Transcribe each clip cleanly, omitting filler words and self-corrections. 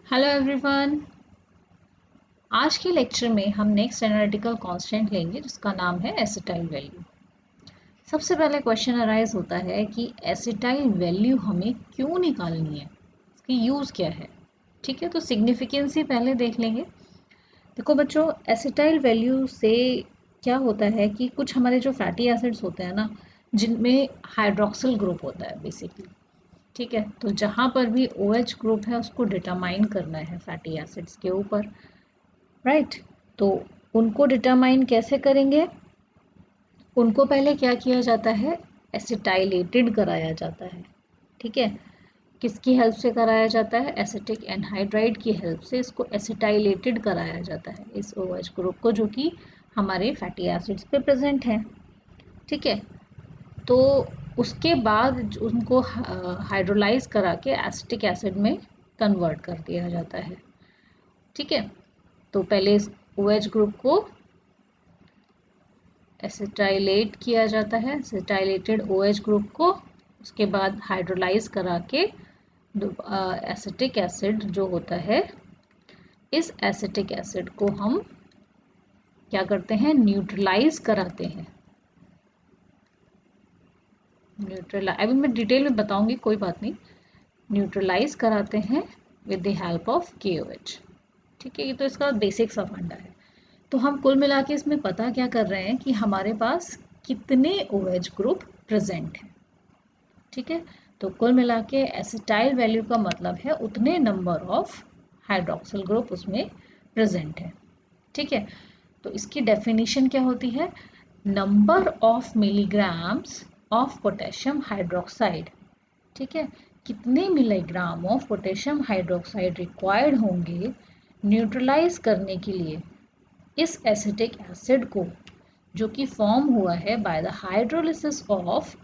Hello everyone. आज के lecture में हम नेक्स्ट एनालिटिकल कांस्टेंट लेंगे जिसका नाम है एसिटाइल वैल्यू। सबसे पहले क्वेश्चन अराइज होता है कि एसिटाइल वैल्यू हमें क्यों निकालनी है, इसकी यूज़ क्या है। ठीक है, तो सिग्निफिकेंस ही पहले देख लेंगे। देखो बच्चों, एसिटाइल वैल्यू से क्या होता है कि कुछ हमारे जो फैटी एसिड्स होते हैं ना, जिनमें हाइड्रोक्सिल ग्रुप होता है बेसिकली। ठीक है, तो जहाँ पर भी OH ग्रुप है उसको डिटरमाइन करना है फैटी एसिड्स के ऊपर, राइट। तो उनको डिटरमाइन कैसे करेंगे? उनको पहले क्या किया जाता है, एसिटाइलेटेड कराया जाता है। ठीक है, किसकी हेल्प से कराया जाता है? एसिटिक एनहाइड्राइड की हेल्प से इसको एसिटाइलेटेड कराया जाता है, इस OH ग्रुप को, जो कि हमारे फैटी एसिड्स पे प्रेजेंट है। ठीक है, तो उसके बाद उनको हाइड्रोलाइज करा के एसिटिक एसिड में कन्वर्ट कर दिया जाता है। ठीक है, तो पहले इस OH ग्रुप को एसिटाइलेट किया जाता है, एसिटाइलेटेड OH ग्रुप को, उसके बाद हाइड्रोलाइज करा के एसिटिक एसिड जो होता है, इस एसिटिक एसिड को हम क्या करते हैं, न्यूट्रलाइज कराते हैं। अभी मैं डिटेल में बताऊंगी, कोई बात नहीं। न्यूट्रलाइज कराते हैं with the help of KOH। ठीक है, ये तो इसका बेसिक सा फंडा है। तो हम कुल मिला के इसमें पता क्या कर रहे हैं कि हमारे पास कितने OH ग्रुप प्रेजेंट हैं। ठीक है, तो कुल मिला के एसिटाइल वैल्यू का मतलब है उतने नंबर ऑफ हाइड्रोक्सिल ग्रुप उसमें प्रेजेंट है। ठीक है, तो इसकी डेफिनेशन क्या होती है? Number of milligrams of potassium hydroxide. ठीक है, कितने milligram of potassium hydroxide required होंगे न्यूट्रलाइज करने के लिए इस एसिटिक एसिड को, जो कि फॉर्म हुआ है by the hydrolysis of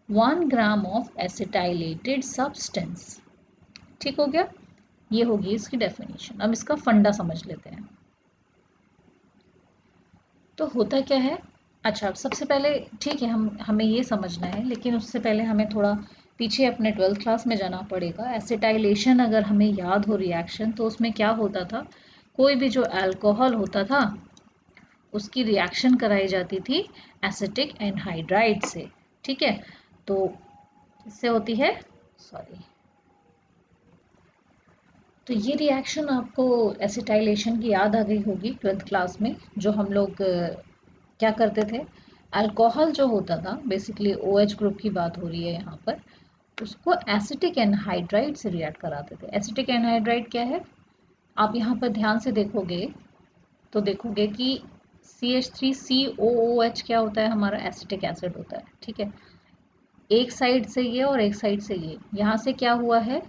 1 gram of acetylated substance. ठीक हो गया, ये होगी इसकी डेफिनेशन। अब इसका फंडा समझ लेते हैं। तो होता क्या है, अच्छा सबसे पहले ठीक है, हमें ये समझना है, लेकिन उससे पहले हमें थोड़ा पीछे अपने 12th क्लास में जाना पड़ेगा। एसिटाइलेशन अगर हमें याद हो रिएक्शन, तो उसमें क्या होता था, कोई भी जो अल्कोहल होता था उसकी रिएक्शन कराई जाती थी एसिटिक एनहाइड्राइड से। ठीक है, तो इससे होती है, सॉरी, तो ये रिएक्शन आपको एसिटाइलेशन की याद आ गई होगी 12th क्लास में, जो हम लोग क्या करते थे, अल्कोहल जो होता था, बेसिकली OH ग्रुप की बात हो रही है यहाँ पर, उसको एसिटिक एनहाइड्राइड से रिएक्ट कराते थे। एसिटिक एनहाइड्राइड क्या है, आप यहाँ पर ध्यान से देखोगे तो देखोगे कि CH3COOH क्या होता है, हमारा एसिटिक एसिड होता है। ठीक है, एक साइड से ये और एक साइड से ये, यहाँ से क्या हुआ है,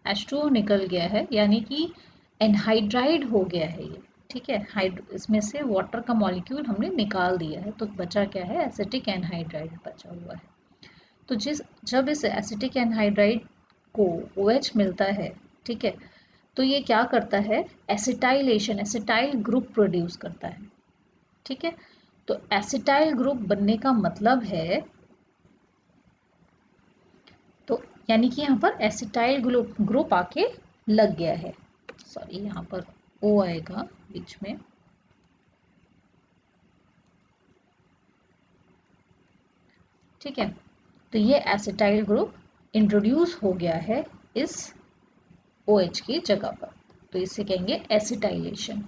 H2O निकल गया है, यानी कि एनहाइड्राइड हो गया है ये। ठीक है, इसमें से वाटर का मॉलिक्यूल हमने निकाल दिया है, तो बचा क्या है, एसिटिक एनहाइड्राइड बचा हुआ है। तो जब इस एसिटिक एनहाइड्राइड को OH मिलता है, ठीक है, तो ये क्या करता है, एसिटाइलेशन, एसिटाइल ग्रुप प्रोड्यूस करता है। ठीक है, तो एसिटाइल ग्रुप बनने का मतलब है, तो यानी कि यहाँ पर एसिटाइल ग्रुप आके लग गया है। सॉरी, यहाँ पर O आएगा बीच में। ठीक है, तो ये एसिटाइल ग्रुप इंट्रोड्यूस हो गया है इस OH की जगह पर, तो इसे कहेंगे एसिटाइलेशन।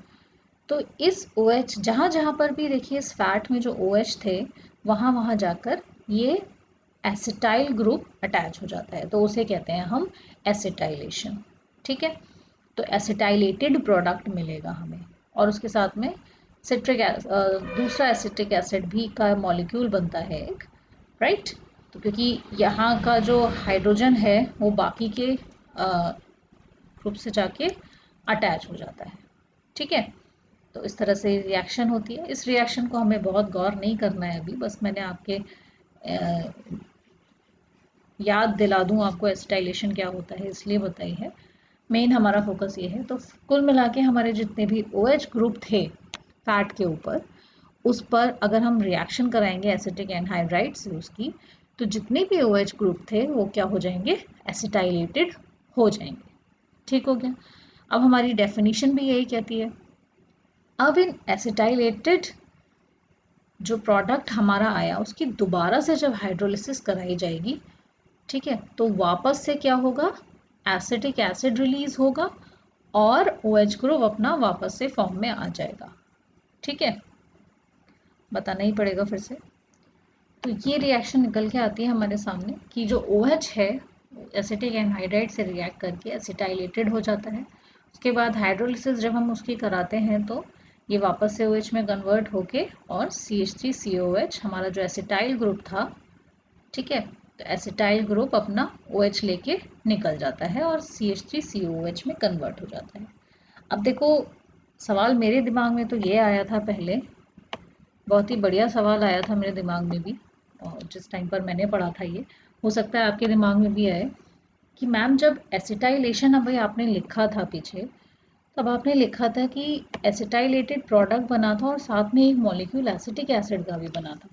तो इस OH जहाँ जहाँ पर भी देखिए इस फैट में जो OH थे, वहाँ वहाँ जाकर ये एसिटाइल ग्रुप अटैच हो जाता है, तो उसे कहते हैं हम एसिटाइलेशन। ठीक है, तो एसिटाइलेटेड प्रोडक्ट मिलेगा हमें, और उसके साथ में दूसरा एसिटिक एसिड भी का मॉलिक्यूल बनता है एक, राइट। तो क्योंकि यहाँ का जो हाइड्रोजन है वो बाकी के ग्रुप से जाके अटैच हो जाता है। ठीक है, तो इस तरह से रिएक्शन होती है। इस रिएक्शन को हमें बहुत गौर नहीं करना है अभी, बस मैंने आपके याद दिला दूं आपको एसिटाइलेशन क्या होता है, इसलिए बताई है। मेन हमारा फोकस ये है। तो कुल मिला के हमारे जितने भी OH ग्रुप थे फैट के ऊपर, उस पर अगर हम रिएक्शन कराएंगे एसिटिक एनहाइड्राइड से उसकी, तो जितने भी OH ग्रुप थे वो क्या हो जाएंगे, एसिटाइलेटेड हो जाएंगे। ठीक हो गया। अब हमारी डेफिनेशन भी यही कहती है। अब इन एसिटाइलेटेड जो प्रोडक्ट हमारा आया उसकी दोबारा से जब हाइड्रोलिसिस कराई जाएगी, ठीक है, तो वापस से क्या होगा, एसिटिक एसिड रिलीज होगा और OH ग्रुप अपना वापस से फॉर्म में आ जाएगा। ठीक है, बताना ही पड़ेगा फिर से। तो ये रिएक्शन निकल के आती है हमारे सामने कि जो OH है एसिटिक एनहाइड्राइड से रिएक्ट करके एसिटाइलेटेड हो जाता है। उसके बाद हाइड्रोलिसिस जब हम उसकी कराते हैं तो ये वापस से OH में कन्वर्ट होके और CH3COOH हमारा जो एसिटाइल ग्रुप था, ठीक है, तो एसिटाइल ग्रुप अपना OH लेके निकल जाता है और CH3COOH में कन्वर्ट हो जाता है। अब देखो, सवाल मेरे दिमाग में तो ये आया था पहले, बहुत ही बढ़िया सवाल आया था मेरे दिमाग में भी, और जिस टाइम पर मैंने पढ़ा था ये, हो सकता है आपके दिमाग में भी आए कि मैम जब एसिटाइलेशन अभी आपने लिखा था पीछे, तब आपने लिखा था कि एसिटाइलेटेड प्रोडक्ट बना था और साथ में एक मॉलिक्यूल एसिटिक एसिड का भी बना था,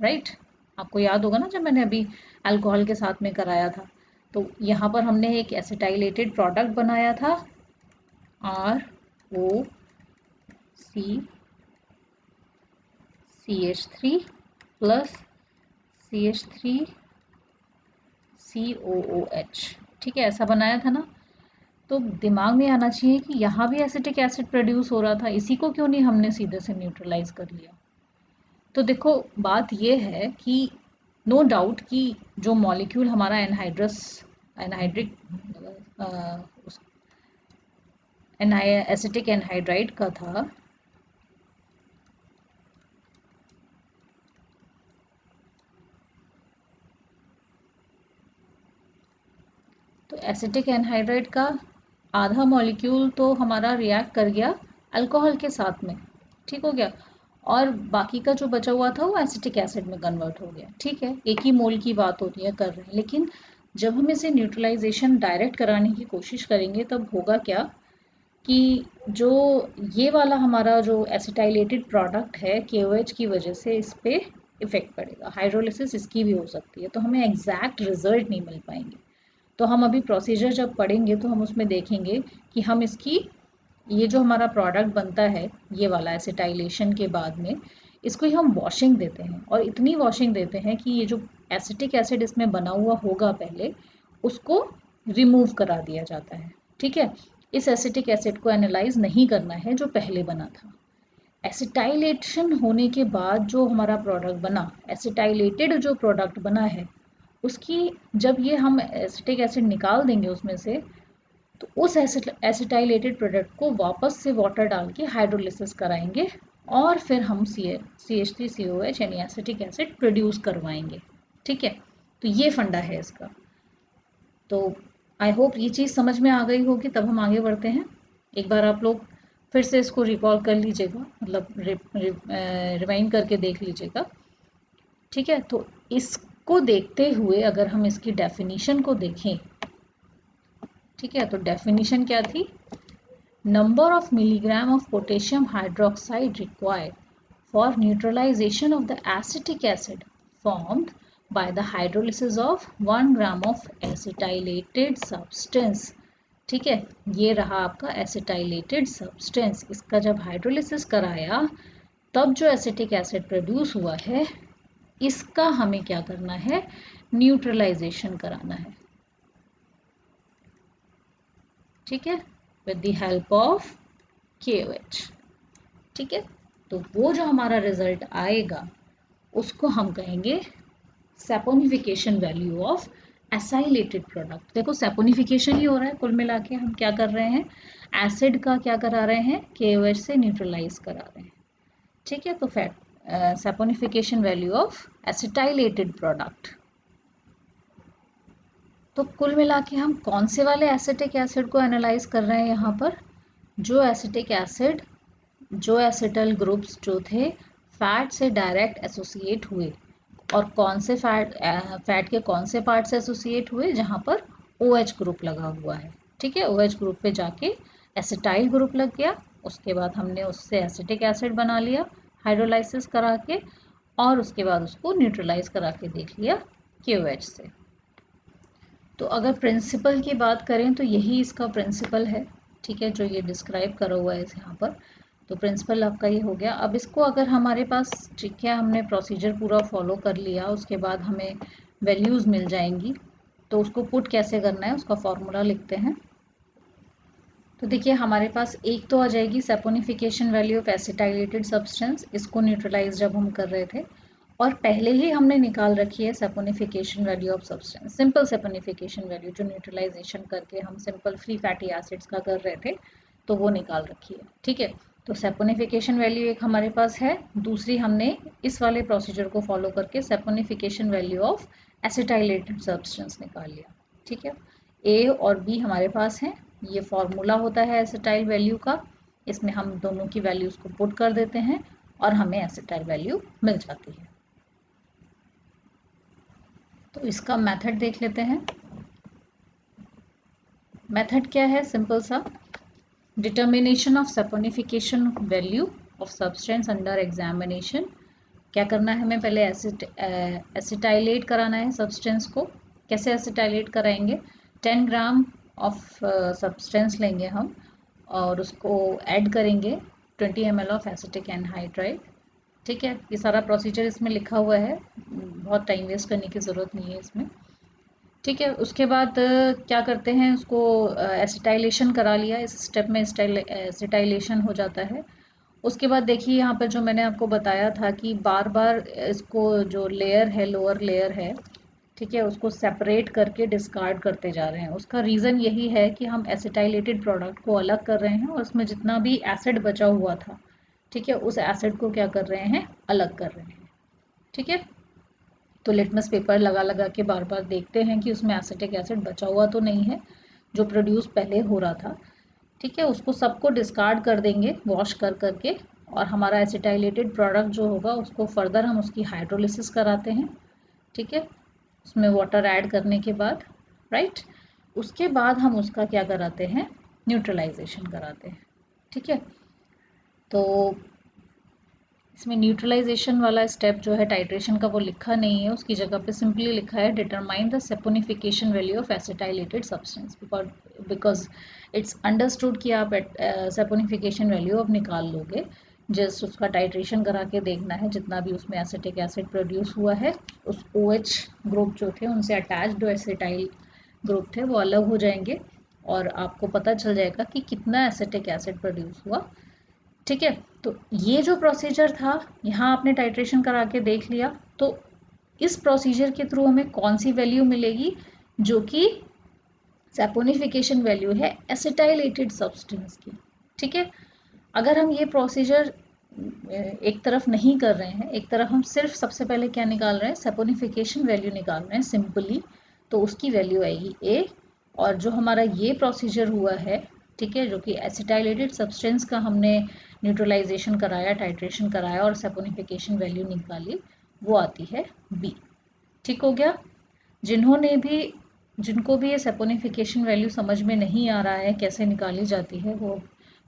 राइट? आपको याद होगा ना, जब मैंने अभी अल्कोहल के साथ में कराया था, तो यहाँ पर हमने एक एसिटाइलेटेड प्रोडक्ट बनाया था ROCCH3 प्लस CH3COOH, ठीक है, ऐसा बनाया था ना। तो दिमाग में आना चाहिए कि यहाँ भी एसिटिक एसिड प्रोड्यूस हो रहा था, इसी को क्यों नहीं हमने सीधे से न्यूट्रलाइज कर लिया। तो देखो, बात ये है कि नो डाउट कि जो मॉलिक्यूल हमारा एनहाइड्रिक एसिटिक एनहाइड्राइड का था, तो एसिटिक एनहाइड्राइड का आधा मॉलिक्यूल तो हमारा रिएक्ट कर गया अल्कोहल के साथ में, ठीक हो गया, और बाकी का जो बचा हुआ था वो एसिटिक एसिड में कन्वर्ट हो गया। ठीक है, एक ही मोल की बात होती है, कर रहे हैं, लेकिन जब हम इसे न्यूट्रलाइजेशन डायरेक्ट कराने की कोशिश करेंगे तब होगा क्या कि जो ये वाला हमारा जो एसिटाइलेटेड प्रोडक्ट है KOH की वजह से इस पे इफेक्ट पड़ेगा, हाइड्रोलिसिस इसकी भी हो सकती है, तो हमें एग्जैक्ट रिजल्ट नहीं मिल पाएंगे। तो हम अभी प्रोसीजर जब पढ़ेंगे तो हम उसमें देखेंगे कि हम इसकी, ये जो हमारा प्रोडक्ट बनता है ये वाला एसिटाइलेशन के बाद में, इसको ही हम वॉशिंग देते हैं, और इतनी वॉशिंग देते हैं कि ये जो एसिटिक एसिड इसमें बना हुआ होगा पहले, उसको रिमूव करा दिया जाता है। ठीक है, इस एसिटिक एसिड को एनालाइज नहीं करना है जो पहले बना था। एसिटाइलेशन होने के बाद जो हमारा प्रोडक्ट बना, एसिटाइलेटेड जो प्रोडक्ट बना है, उसकी जब ये हम एसिटिक एसिड निकाल देंगे उसमें से, तो उस एसिटाइलेटेड प्रोडक्ट को वापस से वाटर डाल के हाइड्रोलिसिस कराएंगे और फिर हम CH3COH यानी एसिटिक एसिड प्रोड्यूस करवाएंगे। ठीक है, तो ये फंडा है इसका। तो आई होप ये चीज़ समझ में आ गई होगी, तब हम आगे बढ़ते हैं। एक बार आप लोग फिर से इसको रिकॉल कर लीजिएगा, मतलब रिवाइंड करके देख लीजिएगा। ठीक है, तो इसको देखते हुए अगर हम इसकी डेफिनेशन को देखें, ठीक है, तो डेफिनेशन क्या थी, number of milligram of potassium hydroxide required for neutralisation of the acetic acid formed by the hydrolysis of 1 gram of acetylated substance। ठीक है, ये रहा आपका एसिटाइलेटेड सब्सटेंस। इसका जब हाइड्रोलिसिस कराया तब जो एसिटिक एसिड प्रोड्यूस हुआ है, इसका हमें क्या करना है, न्यूट्रलाइजेशन कराना है। ठीक है, with the help of KOH। ठीक है, तो वो जो हमारा रिजल्ट आएगा उसको हम कहेंगे saponification value of acylated product. देखो, सैपोनिफिकेशन ही हो रहा है, कुल मिला के हम क्या कर रहे हैं, एसिड का क्या करा रहे हैं, KOH से न्यूट्रलाइज करा रहे हैं। ठीक है, तो saponification value of acetylated product. तो कुल मिला के हम कौन से वाले एसिटिक एसिड को एनालाइज कर रहे हैं यहाँ पर, जो एसिटिक एसिड, जो एसिटल ग्रुप्स जो थे फैट से डायरेक्ट एसोसिएट हुए, और कौन से फैट के कौन से पार्ट से एसोसिएट हुए, जहाँ पर OH ग्रुप लगा हुआ है। ठीक है, OH ग्रुप पे जाके एसिटाइल ग्रुप लग गया, उसके बाद हमने उससे एसिटिक एसिड बना लिया हाइड्रोलाइसिस करा के, और उसके बाद उसको न्यूट्रलाइज करा के देख लिया KOH से। तो अगर प्रिंसिपल की बात करें तो यही इसका प्रिंसिपल है। ठीक है, जो ये डिस्क्राइब करा हुआ है यहाँ पर। तो प्रिंसिपल आपका ये हो गया। अब इसको अगर हमारे पास, ठीक है, हमने प्रोसीजर पूरा फॉलो कर लिया, उसके बाद हमें वैल्यूज़ मिल जाएंगी, तो उसको पुट कैसे करना है उसका फॉर्मूला लिखते हैं। तो देखिए हमारे पास एक तो आ जाएगी saponification value of acetylated substance, इसको न्यूट्रलाइज जब हम कर रहे थे, और पहले ही हमने निकाल रखी है saponification value of substance, simple saponification value जो न्यूट्रलाइजेशन करके हम सिंपल फ्री फैटी एसिड्स का कर रहे थे, तो वो निकाल रखी है। ठीक है, तो सैपोनिफिकेशन वैल्यू एक हमारे पास है, दूसरी हमने इस वाले प्रोसीजर को फॉलो करके saponification value of acetylated substance निकाल लिया। ठीक है, ए और बी हमारे पास हैं, ये फॉर्मूला होता है एसिटाइल वैल्यू का, इसमें हम दोनों की वैल्यूज को पुट कर देते हैं और हमें एसिटाइल वैल्यू मिल जाती है। तो इसका मेथड देख लेते हैं। मेथड क्या है, सिंपल सा, determination of saponification value of substance under examination. क्या करना है हमें, पहले एसिटाइलेट कराना है सब्सटेंस को। कैसे एसिटाइलेट कराएंगे, 10 ग्राम ऑफ सब्सटेंस लेंगे हम और उसको ऐड करेंगे 20 ml ऑफ एसिटिक एनहाइड्राइड। ठीक है, ये सारा प्रोसीजर इसमें लिखा हुआ है, बहुत टाइम वेस्ट करने की ज़रूरत नहीं है इसमें। ठीक है, उसके बाद क्या करते हैं, उसको एसिटाइलेशन करा लिया, इस स्टेप में एसिटाइलेशन हो जाता है। उसके बाद देखिए यहाँ पर जो मैंने आपको बताया था कि बार बार इसको जो लेयर है, लोअर लेयर है, ठीक है, उसको सेपरेट करके डिस्कार्ड करते जा रहे हैं। उसका रीज़न यही है कि हम एसिटाइलेटेड प्रोडक्ट को अलग कर रहे हैं और उसमें जितना भी एसिड बचा हुआ था, ठीक है, उस एसिड को क्या कर रहे हैं, अलग कर रहे हैं। ठीक है, तो लिटमस पेपर लगा लगा के बार बार देखते हैं कि उसमें एसिटिक एसिड बचा हुआ तो नहीं है जो प्रोड्यूस पहले हो रहा था। ठीक है, उसको सबको डिस्कार्ड कर देंगे वॉश कर करके, और हमारा एसिटाइलेटेड प्रोडक्ट जो होगा उसको फर्दर हम उसकी हाइड्रोलिसिस कराते हैं। ठीक है, उसमें वाटर ऐड करने के बाद, राइट, उसके बाद हम उसका क्या कराते हैं, न्यूट्रलाइजेशन कराते हैं। ठीक है, तो इसमें न्यूट्रलाइजेशन वाला स्टेप जो है टाइट्रेशन का वो लिखा नहीं है, उसकी जगह पे सिंपली लिखा है determine the saponification value of acetylated substance, because it's understood कि आप सैपोनिफिकेशन वैल्यू अब निकाल लोगे, जस्ट उसका टाइट्रेशन करा के देखना है, जितना भी उसमें एसिटिक एसिड प्रोड्यूस हुआ है उस OH ग्रुप जो थे उनसे अटैच्ड एसिटाइल ग्रुप थे वो अलग हो जाएंगे और आपको पता चल जाएगा कि कितना एसिटिक एसिड प्रोड्यूस हुआ। ठीक है, तो ये जो प्रोसीजर था, यहाँ आपने टाइट्रेशन करा के देख लिया, तो इस प्रोसीजर के थ्रू हमें कौन सी वैल्यू मिलेगी, जो कि सैपोनिफिकेशन वैल्यू है एसिटाइलेटेड सब्सटेंस की। ठीक है, अगर हम ये प्रोसीजर एक तरफ नहीं कर रहे हैं, एक तरफ हम सिर्फ सबसे पहले क्या निकाल रहे हैं, सैपोनिफिकेशन वैल्यू निकाल रहे हैं सिंपली, तो उसकी वैल्यू आएगी A, और जो हमारा ये प्रोसीजर हुआ है, ठीक है, जो कि एसिटाइलेटेड सब्सटेंस का हमने न्यूट्रलाइजेशन कराया, टाइट्रेशन कराया और सैपोनिफिकेशन वैल्यू निकाली, वो आती है B। ठीक हो गया, जिनको भी ये सैपोनिफिकेशन वैल्यू समझ में नहीं आ रहा है कैसे निकाली जाती है, वो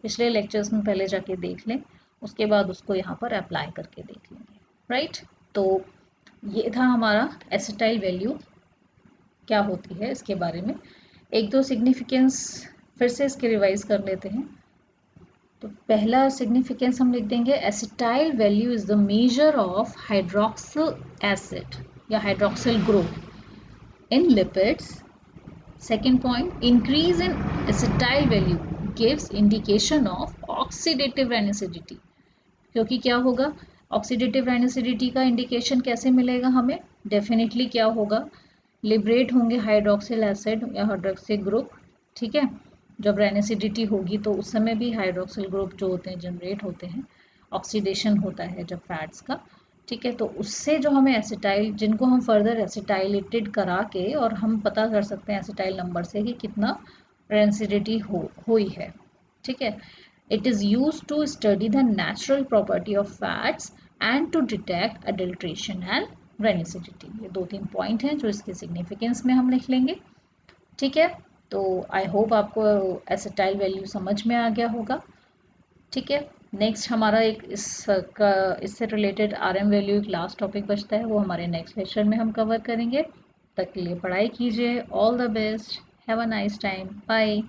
पिछले लेक्चर्स में पहले जाके देख लें, उसके बाद उसको यहाँ पर अप्लाई करके देख लेंगे। राइट, तो ये था हमारा एसिटाइल वैल्यू क्या होती है इसके बारे में। एक दो सिग्निफिकेंस फिर से इसके रिवाइज कर लेते हैं। तो पहला सिग्निफिकेंस हम लिख देंगे, acetyl value is the measure of hydroxyl acid या hydroxyl group in lipids. Second point, increase in acetyl value gives indication of oxidative acidity। क्योंकि क्या होगा, ऑक्सीडेटिव एसिडिटी का इंडिकेशन कैसे मिलेगा हमें, डेफिनेटली क्या होगा, लिबरेट होंगे हाइड्रोक्सिल एसिड या हाइड्रोक्सिल ग्रुप। ठीक है, जब एसिडिटी होगी तो उस समय भी हाइड्रोक्सिल ग्रुप जो होते हैं जनरेट होते हैं, ऑक्सीडेशन होता है जब फैट्स का। ठीक है, तो उससे जो हमें एसिटाइल, जिनको हम फर्दर एसिटाइलेटेड करा के और हम पता कर सकते हैं एसिटाइल नंबर से कि कितना एसिडिटी हुई है। ठीक है, it is use to study the natural property of fats and to detect adulteration and rancidity. ये 2-3 पॉइंट हैं जो इसके सिग्निफिकेंस में हम लिख लेंगे। ठीक है, तो आई होप आपको एसिटाइल वैल्यू समझ में आ गया होगा। ठीक है, नेक्स्ट हमारा एक इससे रिलेटेड RM वैल्यू एक लास्ट टॉपिक बचता है, वो हमारे नेक्स्ट लेक्चर में हम कवर करेंगे। तक के लिए पढ़ाई कीजिए, all the best, have a nice time, bye.